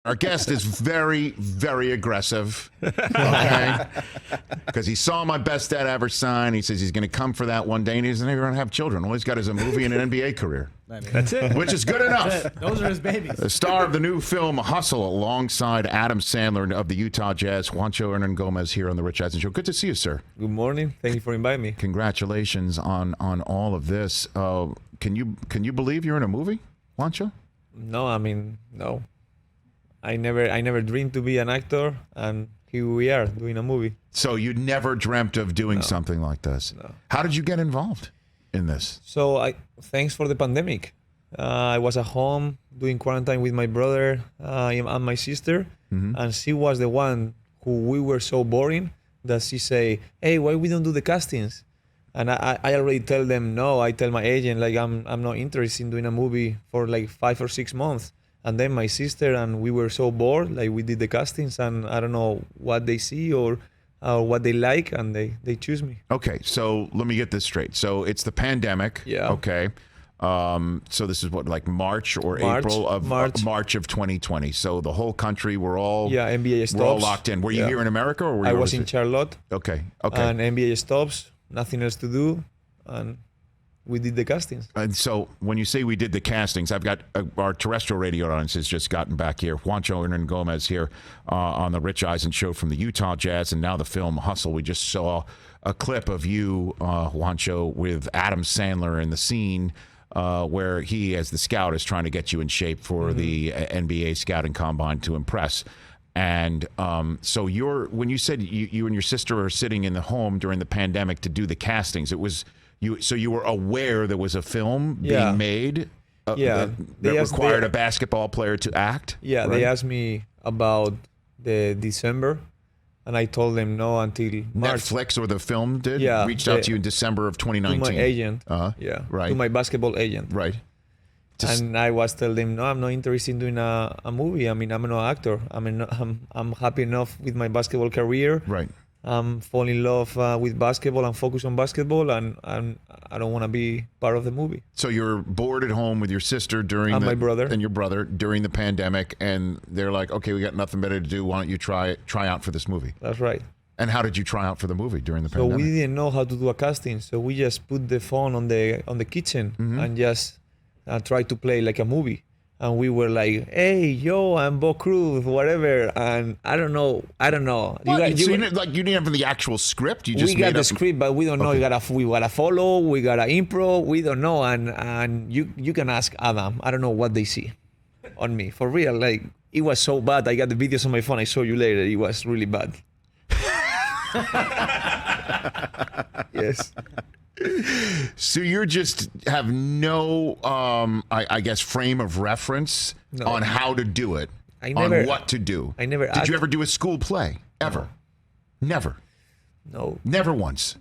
Our guest is very, very aggressive, okay? Because he saw my best dad ever sign. He says he's going to come for that one day, and he's never going to have children. All he's got is a movie and an NBA career. That's it. Which is good enough. Those are his babies. The star of the new film Hustle, alongside Adam Sandler of the Utah Jazz, Juancho Hernangómez here on the Rich Eisen Show. Good to see you, sir. Good morning. Thank you for inviting me. Congratulations on all of this. Can you believe you're in a movie, Juancho? No, I mean, no. I never dreamed to be an actor, and here we are doing a movie. So you never dreamt of doing something like this? No. How did you get involved in this? So thanks for the pandemic. I was at home doing quarantine with my brother and my sister, and she was the one who we were so boring that she say, "Hey, why we don't do the castings?" And I already tell them no. I tell my agent like I'm not interested in doing a movie for like 5 or 6 months. And then my sister and we were so bored, like we did the castings, and I don't know what they see or what they like, and they choose me. Okay, so let me get this straight. So it's the pandemic. Yeah. Okay. So this is what, like March or April of March of 2020. So the whole country, we're all NBA stops. We're all locked in. Were you here in America, or were you I was in Charlotte. Okay. And NBA stops, nothing else to do, and we did the castings. And so when you say we did the castings, I've got our terrestrial radio audience has just gotten back here. Juancho Hernangómez here on the Rich Eisen Show from the Utah Jazz, and now the film Hustle. We just saw a clip of you, Juancho, with Adam Sandler in the scene where he, as the scout, is trying to get you in shape for the NBA scouting combine to impress. And so when you said you and your sister are sitting in the home during the pandemic to do the castings, it was... So you were aware there was a film being made that required a basketball player to act? Yeah, right? They asked me about the December, and I told them no until March. Netflix or the film did? Yeah. Reached out to you in December of 2019? To my agent. Right. To my basketball agent. Right. And I was telling them, no, I'm not interested in doing a movie. I mean, I'm no actor. I mean, I'm happy enough with my basketball career. Right. Fall in love with basketball and focus on basketball, and I don't want to be part of the movie. So you're bored at home with your sister my brother and your brother during the pandemic, and they're like, "Okay, we got nothing better to do. Why don't you try out for this movie?" That's right. And how did you try out for the movie during the So pandemic? we didn't know how to do a casting, so we just put the phone on the kitchen and just try to play like a movie. And we were like, "Hey, yo, I'm Bo Cruz, whatever." And I don't know. You didn't have the actual script. You just we got made the up... script, but we don't know. We gotta follow. We gotta improv. We don't know. And you can ask Adam. I don't know what they see on me for real. Like it was so bad. I got the videos on my phone. I show you later. It was really bad. Yes. So you just have no, I guess, frame of reference on how to do it, on what to do. Did you ever do a school play? Ever? No. Never? No. Never once?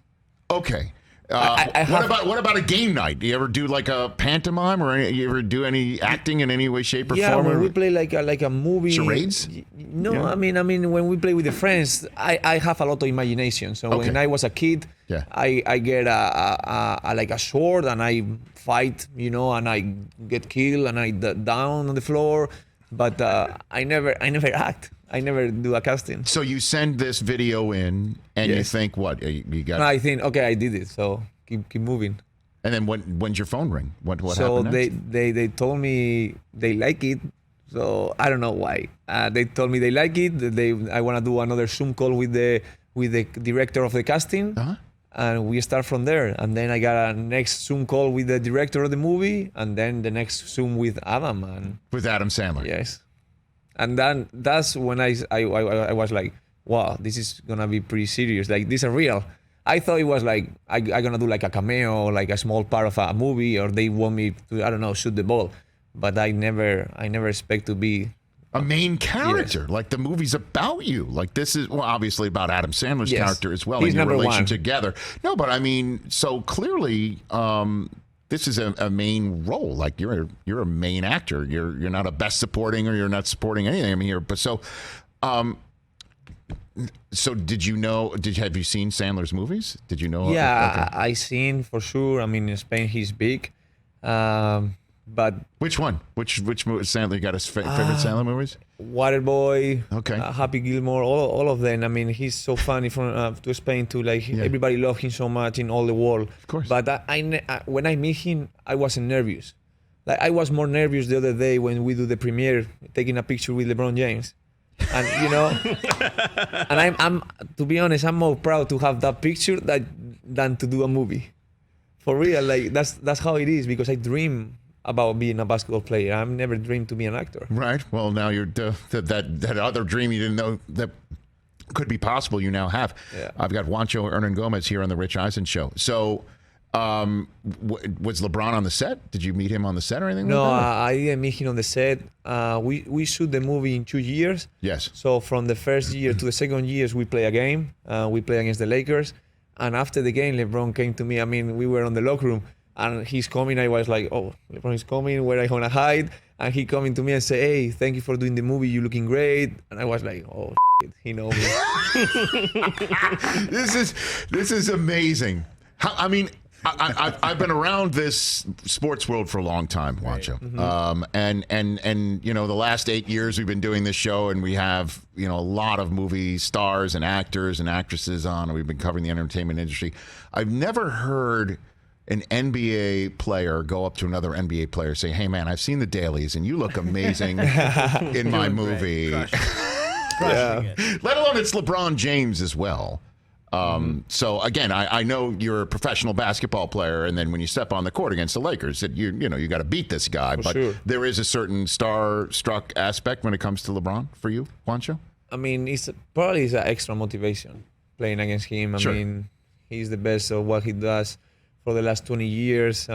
Okay. What about a game night? Do you ever do like a pantomime, or you ever do any acting in any way, shape, or form? Yeah, when we play like a movie. Charades? No, yeah. I mean when we play with the friends, I have a lot of imagination. So when I was a kid, I get a sword and I fight, and I get killed and I down on the floor. But I never act. I never do a casting. So you send this video in, and you think, what? You got? I think, okay, I did it. So keep moving. And then when's your phone ring? What so happened next? they told me they like it. So I don't know why. They told me they like it. I want to do another Zoom call with the director of the casting. And we start from there. And then I got a next Zoom call with the director of the movie, and then the next Zoom with Adam. With Adam Sandler. Yes. And then that's when I was like, wow, this is gonna be pretty serious. Like, this is real. I thought it was like I gonna do like a cameo, like a small part of a movie, or they want me to, I don't know, shoot the ball. But I never expect to be a main character. Like, the movie's about you. Like, this is, well, obviously about Adam Sandler's character as well. He's and your number relation one. together. No, but I mean, so clearly, this is a main role. Like, you're a main actor. You're not a best supporting, or you're not supporting anything. I mean, so did you know? Have you seen Sandler's movies? Did you know? Yeah, I seen for sure. I mean, in Spain he's big. But which one? Which movie? Sandler got his favorite Sandler movies? Waterboy, Okay. Happy Gilmore, all of them. I mean, he's so funny from to Spain too. Like everybody loves him so much in all the world. Of course. But when I meet him, I wasn't nervous. Like I was more nervous the other day when we do the premiere, taking a picture with LeBron James, and and I'm to be honest, I'm more proud to have that picture than to do a movie. For real, like that's how it is, because I dream about being a basketball player. I've never dreamed to be an actor. Right. Well, now you're that other dream you didn't know that could be possible, you now have. Yeah. I've got Juancho Hernangómez here on the Rich Eisen Show. So, was LeBron on the set? Did you meet him on the set or anything? No, like that? I didn't meet him on the set. We shoot the movie in 2 years. Yes. So from the first year to the second year, we play a game. We play against the Lakers. And after the game, LeBron came to me. I mean, we were on the locker room. And he's coming. I was like, oh, LeBron is coming. Where I gonna hide? And he coming to me and say, hey, thank you for doing the movie. You're looking great. And I was like, oh, shit, he knows me. This is amazing. I mean, I've been around this sports world for a long time, Juancho. And you know, the last 8 years we've been doing this show, and we have, you know, a lot of movie stars and actors and actresses on, and we've been covering the entertainment industry. I've never heard an NBA player go up to another NBA player and say, hey man, I've seen the dailies and you look amazing in my movie. Yeah. Let alone it's LeBron James as well. So again, I know you're a professional basketball player, and then when you step on the court against the Lakers, you know you got to beat this guy. But sure. There is a certain star-struck aspect when it comes to LeBron for you, Juancho. I mean, it's probably an extra motivation playing against him. I mean, he's the best of what he does for the last 20 years.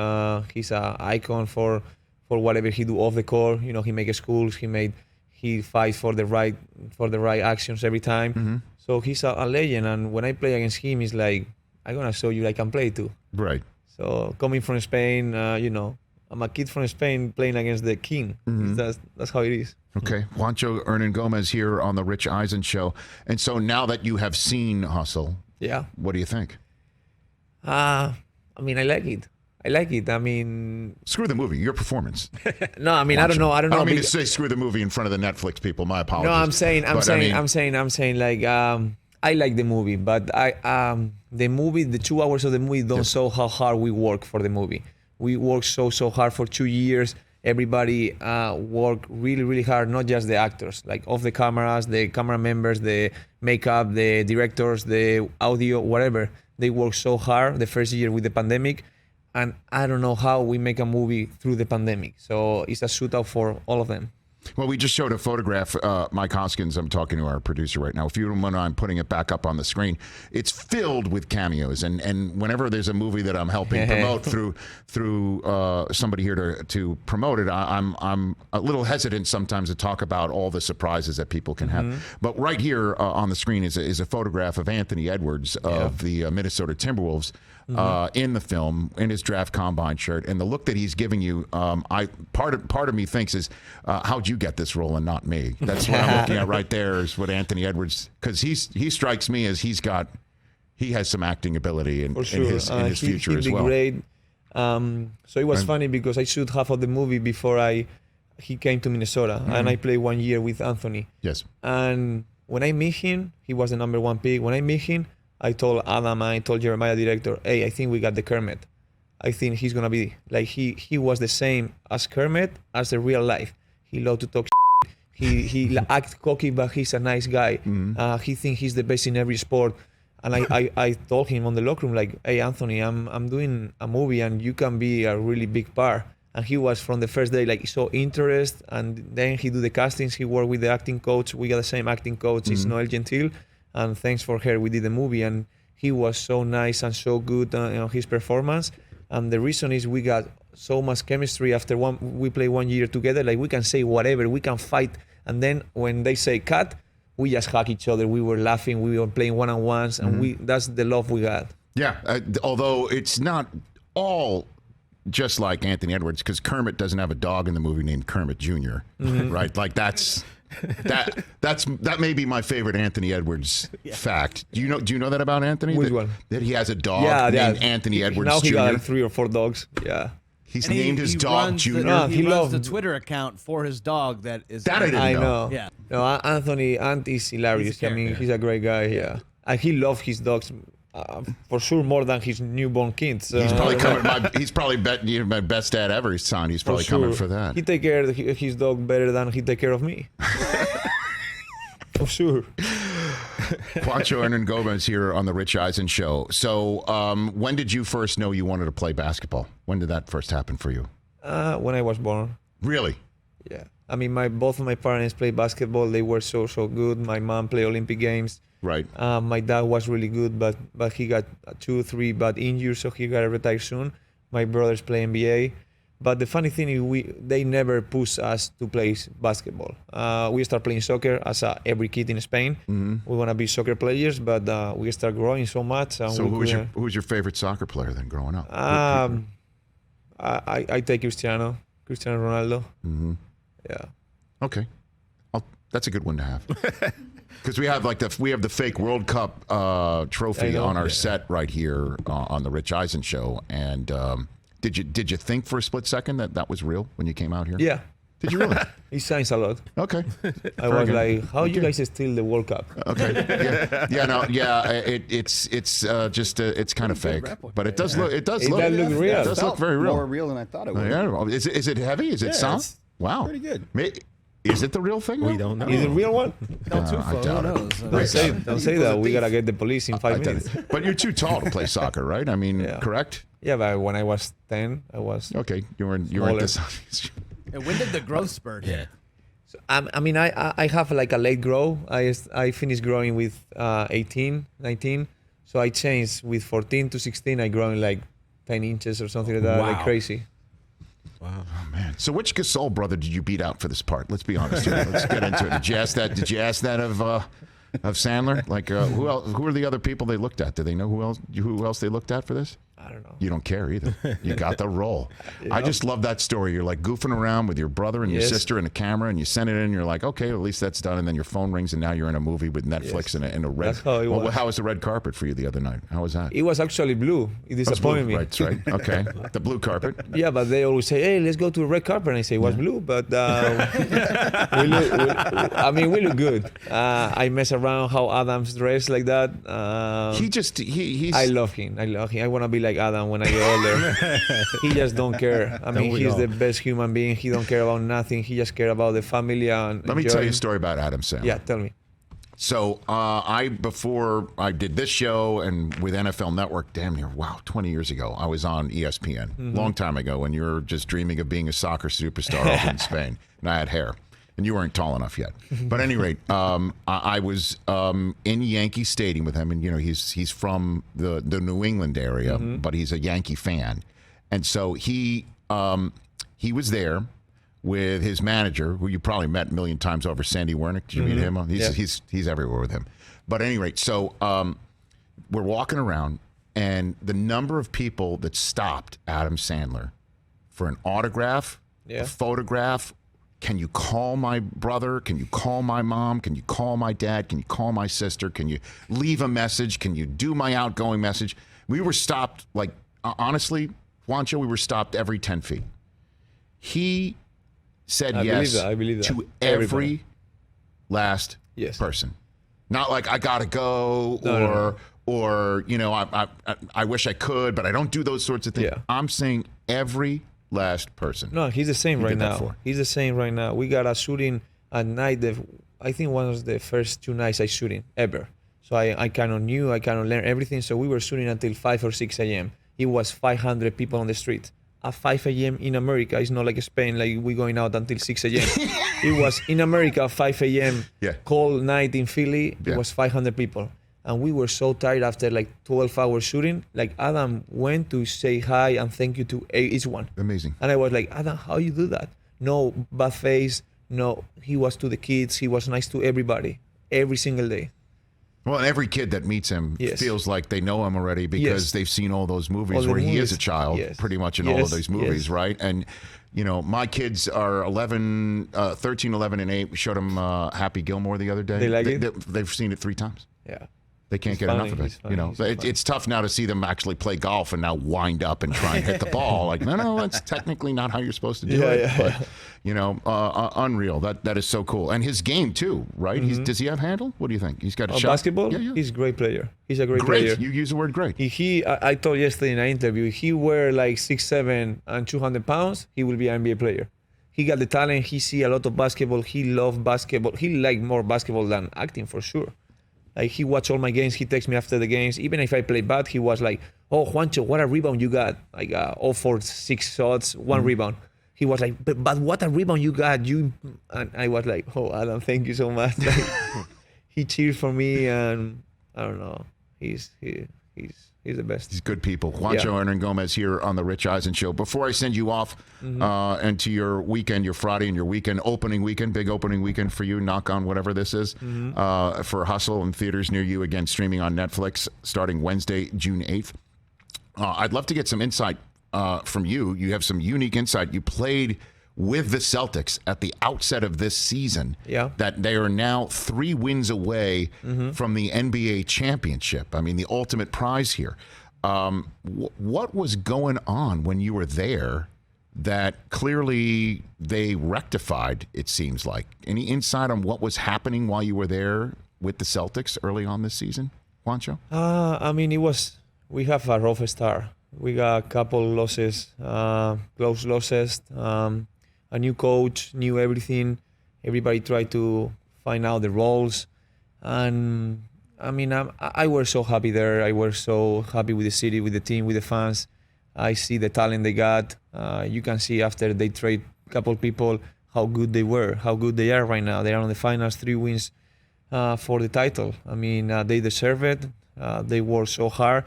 He's an icon for whatever he do off the court. You know, he makes schools. He fights for the right actions every time. So he's a legend. And when I play against him, it's like, I'm gonna show you I can play too. Right. So coming from Spain, you know, I'm a kid from Spain playing against the king. That's how it is. Okay, Juancho Hernangómez here on the Rich Eisen Show. And so now that you have seen Hustle, what do you think? I mean, I like it. I mean, screw the movie. Your performance. No, I mean, Juancho. I don't know. I don't mean to say screw the movie in front of the Netflix people. My apologies. No, I'm saying like I like the movie, but the 2 hours of the movie don't show how hard we work for the movie. We work so hard for 2 years. Everybody work really, really hard. Not just the actors, like off the cameras, the camera members, the makeup, the directors, the audio, whatever. They work so hard the first year with the pandemic. And I don't know how we make a movie through the pandemic. So it's a shootout for all of them. Well, we just showed a photograph. Mike Hoskins, I'm talking to our producer right now. If you don't mind, I'm putting it back up on the screen. It's filled with cameos. And whenever there's a movie that I'm helping promote through somebody here to promote it, I'm a little hesitant sometimes to talk about all the surprises that people can have. But right here on the screen is a photograph of Anthony Edwards of the Minnesota Timberwolves. In the film, in his draft combine shirt, and the look that he's giving you, part of me thinks is, how'd you get this role and not me? That's what I'm looking at right there. Is what Anthony Edwards, because he strikes me as he has some acting ability in his future as well. Great. So it was funny because I shoot half of the movie before he came to Minnesota, and I played 1 year with Anthony. Yes. And when I meet him, he was the #1 pick. When I meet him, I told Adam, I told Jeremiah, director, hey, I think we got the Kermit. I think he's going to be, like, he was the same as Kermit as the real life. He loved to talk shit. He acts cocky, but he's a nice guy. He thinks he's the best in every sport. And I told him on the locker room, like, hey, Anthony, I'm doing a movie and you can be a really big part. And he was from the first day, like, so interested. And then he do the castings. He worked with the acting coach. We got the same acting coach. It's Noel Gentil. And thanks for her, we did the movie, and he was so nice and so good on his performance. And the reason is we got so much chemistry after we play 1 year together. Like, we can say whatever, we can fight, and then when they say cut, we just hug each other. We were laughing, we were playing one-on-ones, and that's the love we got. Yeah, although it's not all just like Anthony Edwards, because Kermit doesn't have a dog in the movie named Kermit Jr., right? Like that may be my favorite Anthony Edwards fact. Do you know that about Anthony? Which one? That he has a dog named Anthony Edwards now Jr. He got like 3 or 4 dogs. Yeah. He's And named his dog runs Junior. No, he he runs loved- the Twitter account for his dog that is. That I didn't I know. know. Yeah. No, Anthony, Ant is hilarious. He's a I mean, character. he's a great guy. Yeah. And he loves his dogs for sure more than his newborn kids. He's probably coming. He's probably betting you my best dad ever. His son. He's probably coming for that. He take care of his dog better than he take care of me. For sure. Juancho Hernangómez here on the Rich Eisen Show. So, when did you first know you wanted to play basketball? When did that first happen for you? When I was born. Really? Yeah. I mean, both of my parents played basketball. They were so good. My mom played Olympic Games. Right. My dad was really good, but he got 2 or 3 bad injuries, so he got to retire soon. My brothers play NBA. But the funny thing is, they never pushed us to play basketball. We start playing soccer as every kid in Spain. Mm-hmm. We want to be soccer players, but we start growing so much. So who was your favorite soccer player then growing up? I take Cristiano Ronaldo. Mm-hmm. Yeah. Okay. That's a good one to have. Because we have the fake World Cup trophy on our set right here on the Rich Eisen Show. And did you think for a split second that was real when you came out here? Yeah. Did you really? He signs a lot. Okay. I was like, how you guys steal the World Cup? Okay. It's kind of fake, but it does look look real. It does look very real. More real than I thought it would. Yeah. Is it heavy? Is it sound? it's Wow. pretty good. Is it the real thing? We don't know. Is it a real one? No, too I far. doubt Who it. knows? Don't say that. We gotta get the police in 5 minutes. But you're too tall to play soccer, right? I mean, Yeah. correct? Yeah, but when I was 10, I was. Okay, you were Smaller. this. And when did the growth spurt hit? So, I mean, I have like a late grow. I finished growing with 18, 19. So I changed with 14 to 16. I growing like 10 inches or something like that, like Wow. crazy. Wow. Oh man! So which Gasol brother did you beat out for this part? Let's be honest here. Let's get into it. Did you ask that of Sandler? Like who are the other people they looked at? Do they know who else they looked at for this? I don't know. You don't care either. You got the role. I Yep. just love that story. You're like goofing around with your brother and your Yes. sister and a camera, and you send it in. And you're like, okay, at least that's done. And then your phone rings, and now you're in a movie with Netflix Yes. and a red. That's how it was. How was the red carpet for you the other night? How was that? It was actually blue. It disappointed me. Right, right. Okay, the blue carpet. Yeah, but they always say, "Hey, let's go to a red carpet." And I say, "It was blue," but we look good. I mess around how Adam's dressed like that. He's. I love him. I want to be like Adam when I get older. He just don't care. I mean, we he's all? the best human being. He don't care about nothing. He just care about the family and Let me tell you a enjoying. story about Adam Sandler. Yeah, tell me. So before I did this show and with NFL Network, damn near 20 years ago, I was on ESPN, long time ago, when you were just dreaming of being a soccer superstar over in Spain, and I had hair, and you weren't tall enough yet. But at any rate, I was in Yankee Stadium with him, and he's from the New England area, but he's a Yankee fan, and so he was there with his manager, who you probably met a million times over, Sandy Wernick. Did you meet him? He's everywhere with him. But at any rate, so we're walking around, and the number of people that stopped Adam Sandler for an autograph, a photograph, can you call my brother? Can you call my mom? Can you call my dad? Can you call my sister? Can you leave a message? Can you do my outgoing message? We were stopped, like, honestly, Juancho, we were stopped every 10 feet. He said I yes believe that. to Everybody. every last person. Not like I gotta go or I wish I could, but I don't do those sorts of things. Yeah. I'm saying every last person. No, he's the same He right did that now. for. He's the same right now. We got a shooting at night. I think one of the first 2 nights I shooting ever. So I kind of knew, I kind of learned everything. So we were shooting until 5 or 6 a.m. It was 500 people on the street. At 5 a.m. in America, it's not like Spain, like we going out until 6 a.m. It was in America, 5 a.m. Cold night in Philly. It was 500 people. And we were so tired after like 12 hours shooting. Like Adam went to say hi and thank you to each one. Amazing. And I was like, Adam, how you do that? No bad face. No, he was to the kids. He was nice to everybody every single day. Well, every kid that meets him feels like they know him already because they've seen all those movies where he is a child, pretty much in all of these movies, right? And, my kids are 13, 11, and 8. We showed them Happy Gilmore the other day. They like it? They've seen it 3 times. Yeah. They can't get enough of it. It's tough now to see them actually play golf and now wind up and try and hit the ball. Like, no, that's technically not how you're supposed to do it. But, unreal. That is so cool. And his game, too, right? Does he have handle? What do you think? He's got a shot? Basketball? Yeah. He's a great player. He's a great player. You use the word great. I told yesterday in an interview, if he were like 6'7" and 200 pounds, he will be an NBA player. He got the talent. He see a lot of basketball. He loved basketball. He liked more basketball than acting, for sure. Like, he watched all my games. He texts me after the games. Even if I play bad, he was like, "Oh, Juancho, what a rebound you got. Like, all 4, 6 shots, 1 rebound." He was like, but what a rebound you got. And I was like, "Oh, Adam, thank you so much." Like, he cheered for me, and I don't know. He's the best. He's good people. Juancho Hernangómez here on the Rich Eisen Show. Before I send you off and to your weekend, your Friday and your weekend, opening weekend, big opening weekend for you, knock on whatever this is, for Hustle in theaters near you, again, streaming on Netflix starting Wednesday, June 8th. I'd love to get some insight from you. You have some unique insight. You played with the Celtics at the outset of this season, that they are now 3 wins away from the NBA championship. I mean, the ultimate prize here. What was going on when you were there that clearly they rectified, it seems like? Any insight on what was happening while you were there with the Celtics early on this season, Juancho? I mean, we have a rough start. We got a couple losses, close losses. A new coach, knew everything. Everybody tried to find out the roles. And I mean, I was so happy there. I was so happy with the city, with the team, with the fans. I see the talent they got. You can see after they trade a couple people how good they were, how good they are right now. They are on the finals, 3 wins for the title. I mean, they deserve it. They worked so hard.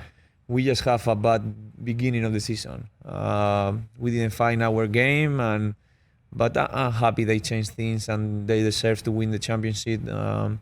We just have a bad beginning of the season. We didn't find our game, but I'm happy they changed things and they deserve to win the championship. I'm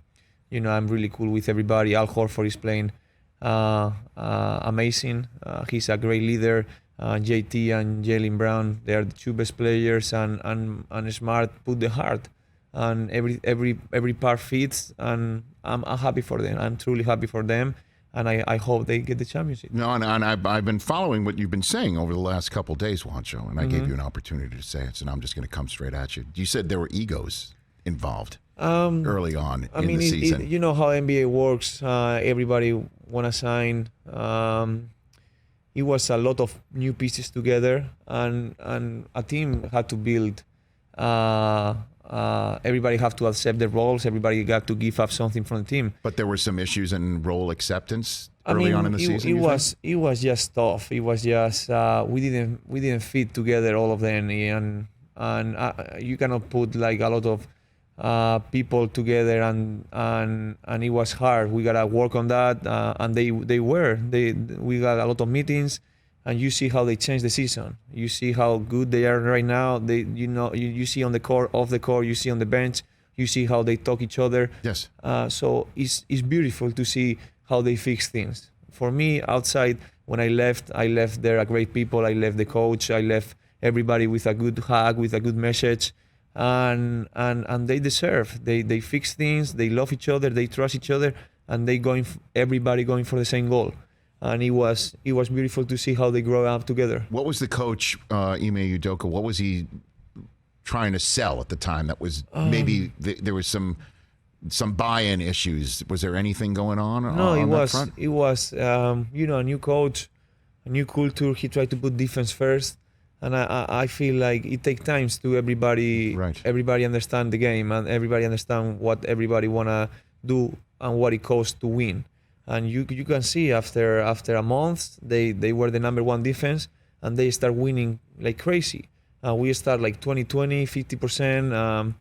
really cool with everybody. Al Horford is playing amazing. He's a great leader. JT and Jaylen Brown, they are the 2 best players, and Smart put the heart, and every part fits, and I'm happy for them. I'm truly happy for them. And I hope they get the championship. No, and I've been following what you've been saying over the last couple of days, Juancho, and I gave you an opportunity to say it, so now I'm just going to come straight at you. You said there were egos involved early on in the season. You know how NBA works. Everybody want to sign. It was a lot of new pieces together, and a team had to build. Everybody have to accept their roles. Everybody got to give up something from the team. But there were some issues in role acceptance early on in the season. It was just tough. It was just we didn't fit together, all of them, and you cannot put like a lot of people together, and it was hard. We gotta work on that, and we got a lot of meetings. And you see how they changed the season. You see how good they are right now. You see on the court, off the court. You see on the bench. You see how they talk each other. Yes. So it's beautiful to see how they fix things. For me, outside, when I left there a great people. I left the coach. I left everybody with a good hug, with a good message, and they deserve. They fix things. They love each other. They trust each other, and everybody going for the same goal. And it was beautiful to see how they grow up together. What was the coach, Ime Udoka, what was he trying to sell at the time? That was maybe there was some buy-in issues. Was there anything going on? No, that front? It was a new coach, a new culture. He tried to put defense first, and I feel like it takes time to everybody understand the game, and everybody understand what everybody wanna do and what it costs to win. And you can see after a month, they were the number 1 defense, and they start winning like crazy. We start like 20-20, 50%,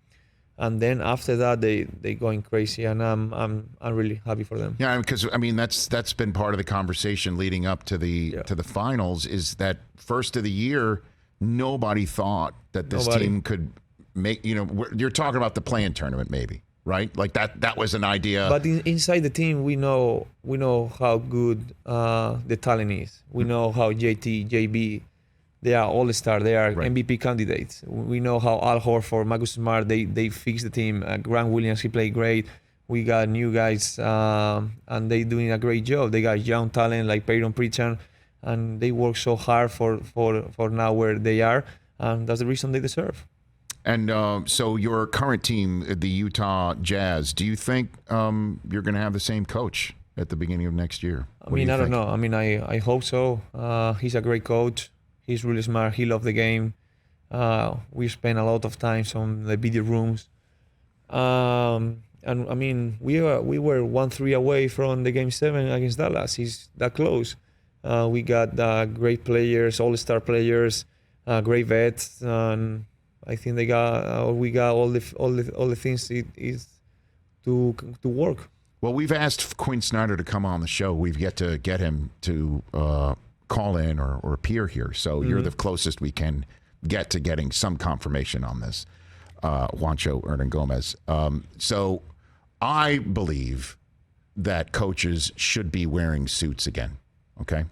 and then after that they going crazy, and I'm really happy for them. Yeah, because I mean that's been part of the conversation leading up to the finals, is that first of the year nobody thought that this team could make. You're talking about the play-in tournament maybe. Right, like that was an idea. But inside the team, we know how good the talent is. We know how JT, JB, they are all-star. They are MVP candidates. We know how Al Horford, Marcus Smart, they fix the team. Grant Williams, he played great. We got new guys, and they doing a great job. They got young talent like Peyton Pritchard, and they work so hard for now where they are, and that's the reason they deserve. And so your current team, the Utah Jazz, do you think you're going to have the same coach at the beginning of next year? I don't know. I mean, I hope so. He's a great coach. He's really smart. He loves the game. We spend a lot of time on the video rooms. And I mean, we were 1-3 away from the Game 7 against Dallas. He's that close. We got great players, all-star players, great vets, and I think we got all the things is to work. Well, we've asked Quinn Snyder to come on the show. We've yet to get him to call in or appear here. So you're the closest we can get to getting some confirmation on this, Juancho Hernangómez. So I believe that coaches should be wearing suits again, okay?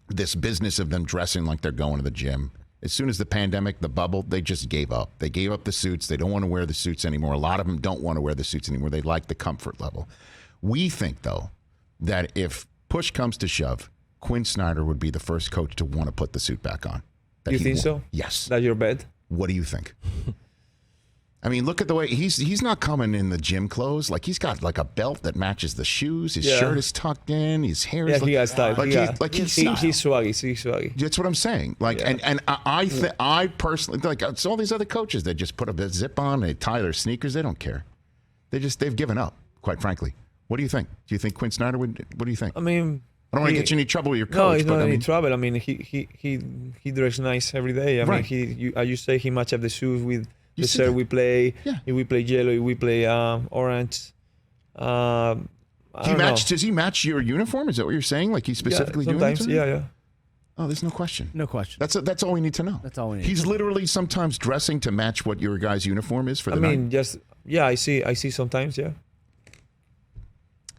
This business of them dressing like they're going to the gym. As soon as the pandemic, the bubble, they just gave up. They gave up the suits. They don't want to wear the suits anymore. A lot of them don't want to wear the suits anymore. They like the comfort level. We think, though, that if push comes to shove, Quinn Snyder would be the first coach to want to put the suit back on. You think so? Yes. That's your bet? What do you think? I mean, look at the way he's not coming in the gym clothes. Like, he's got like a belt that matches the shoes. His shirt is tucked in. His hair is he got style. He's swaggy. He's swaggy. That's what I'm saying. Like, and I personally, like, it's all these other coaches that just put a zip on, they tie their sneakers. They don't care. They've given up, quite frankly. What do you think? Do you think Quinn Snyder would? What do you think? I mean, I don't want to get you in any trouble with your coach. No, he's not in any trouble. I mean, he dresses nice every day. I mean, as you say, he matches up the shoes with the shirt we play. Yeah. If we play yellow, if we play orange. Does he match your uniform? Is that what you're saying? Like he's specifically doing that? Yeah. Oh, there's no question. No question. That's all we need to know. That's all we need. He's literally sometimes dressing to match what your guy's uniform is for the night. I see sometimes, yeah.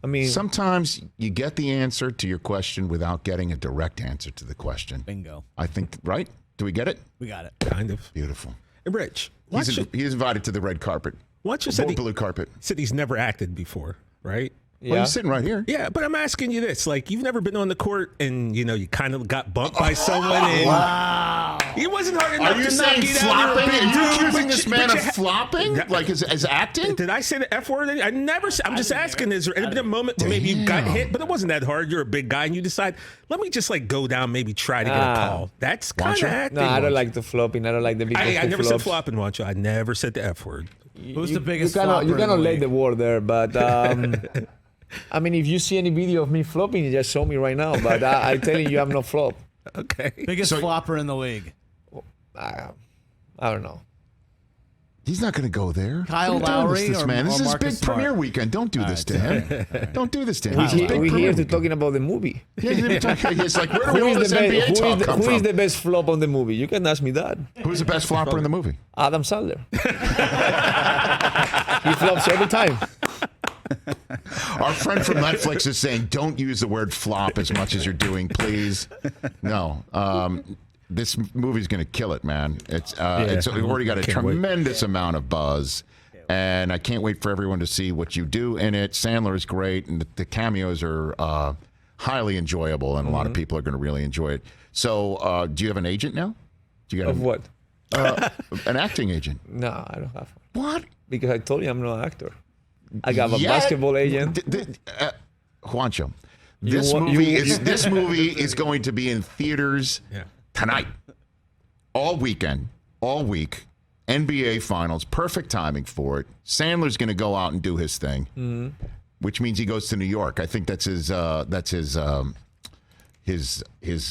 I mean, sometimes you get the answer to your question without getting a direct answer to the question. Bingo. I think, right? Do we get it? We got it. Kind of. Beautiful. And Rich, he's invited to the red carpet. Blue carpet. Said he's never acted before, right? Yeah. Well, he's sitting right here. Yeah, but I'm asking you this. Like, you've never been on the court and, you kind of got bumped by someone. And wow. It wasn't hard enough to knock saying you down. Are you accusing this man of flopping? Like, as acting? Did I say the F word? I never said. I'm just asking, is there been a moment where maybe you got hit, but it wasn't that hard? You're a big guy and you decide, let me just, go down, maybe try to get a call. That's kind of acting. No, I don't like the flopping. I don't like the big I never said flopping, Juancho. I never said the F word. Who's the biggest flopper? You cannot lay the word there, but... I mean, if you see any video of me flopping, you just show me right now. But I'm telling you, I'm not flop. Okay. Biggest flopper in the league. I don't know. He's not going to go there. Kyle Lowry this man. This is his big premiere weekend. Don't do this to him. Don't do this to him. We're here to talking about the movie. It's like, where do we all this NBA talk come from? Who is the best flop on the movie? You can ask me that. Who's the best flopper in the movie? Adam Sandler. He flops every time. Our friend from Netflix is saying, don't use the word flop as much as you're doing, please. No. This movie's going to kill it, man. It's already got a tremendous amount of buzz, and I can't wait for everyone to see what you do in it. Sandler is great, and the cameos are highly enjoyable, and a lot of people are going to really enjoy it. So do you have an agent now? Of what? An acting agent. No, I don't have one. What? Because I told you I'm not an actor. I got a basketball agent. Juancho, this movie is going to be in theaters tonight, all weekend, all week. NBA Finals, perfect timing for it. Sandler's going to go out and do his thing, which means he goes to New York. I think that's his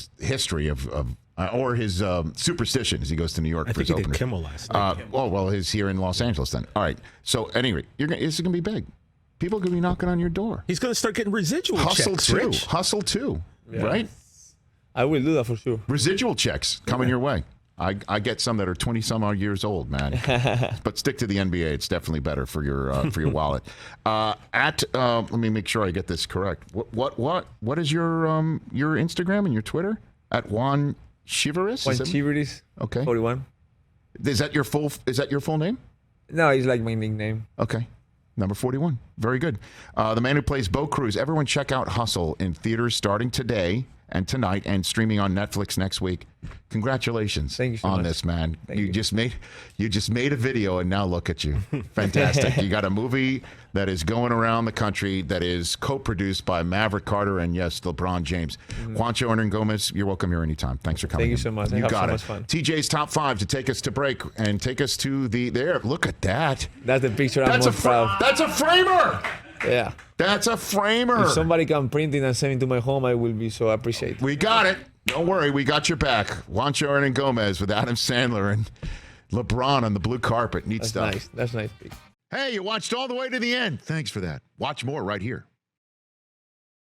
history of or his superstition as he goes to New York for his opener. I think he did Kimmel last night. He's here in Los Angeles then. All right. So anyway, this is going to be big. People are going to be knocking on your door. He's going to start getting residual checks. Hustle too, right? I will do that for sure. Residual checks coming your way. I get some that are 20-some-odd years old, man. But stick to the NBA. It's definitely better for your wallet. Let me make sure I get this correct. What is your Instagram and your Twitter? At Juan Chivaris? Juan Chivaris. Okay. 41. Is that your full name? No, it's like my nickname. Okay. Number 41. Very good. The man who plays Bo Cruz. Everyone check out Hustle in theaters starting today and tonight and streaming on Netflix next week. Congratulations Thank you so on much. this, man. Thank You you. just made a video and now look at you. Fantastic. You got a movie that is going around the country that is co-produced by Maverick Carter and yes, LeBron James. Juancho Hernangómez, you're welcome here anytime. Thanks for coming. Thank you in. so much. I You have got so it. much fun. TJ's top 5 to take us to break and take us to there. Look at that. That's the picture I'm That's a most proud. that's a framer. Yeah. That's a framer. If somebody can print it and send it to my home, I will be so appreciated. We got it. Don't worry, we got your back. Juancho Hernangómez with Adam Sandler and LeBron on the blue carpet. Neat That's stuff. nice. That's nice. Hey, you watched all the way to the end. Thanks for that. Watch more right here.